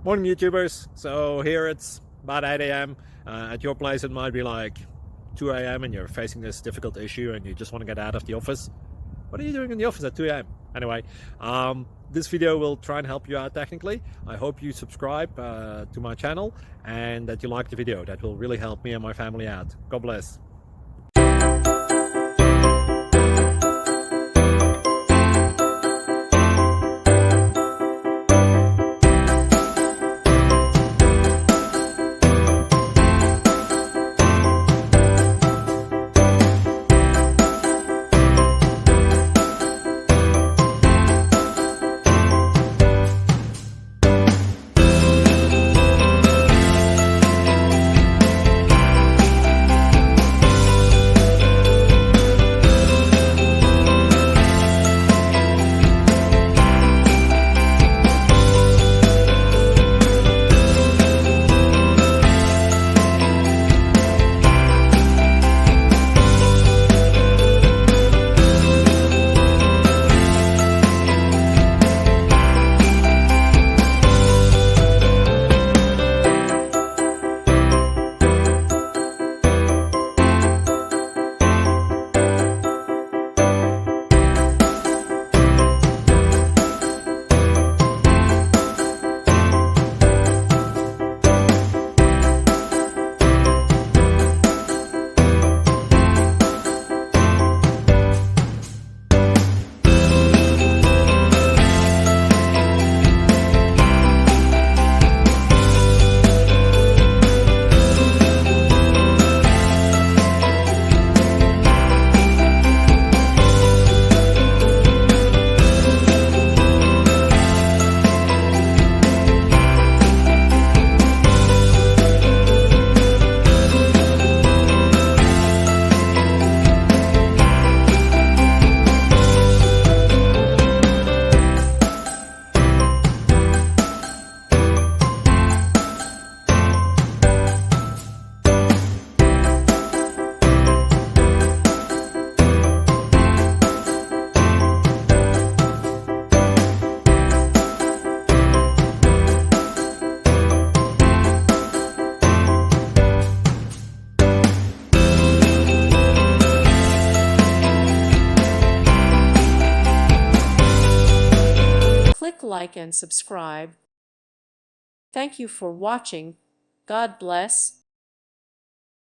Morning YouTubers. So here it's about 8 a.m. At your place it might be like 2 a.m. and you're facing this difficult issue and you just want to get out of the office. What are you doing in the office at 2 a.m.? Anyway, this video will try and help you out technically. I hope you subscribe to my channel and that you like the video. That will really help me and my family out. God bless. Click like and subscribe. Thank you for watching. God bless.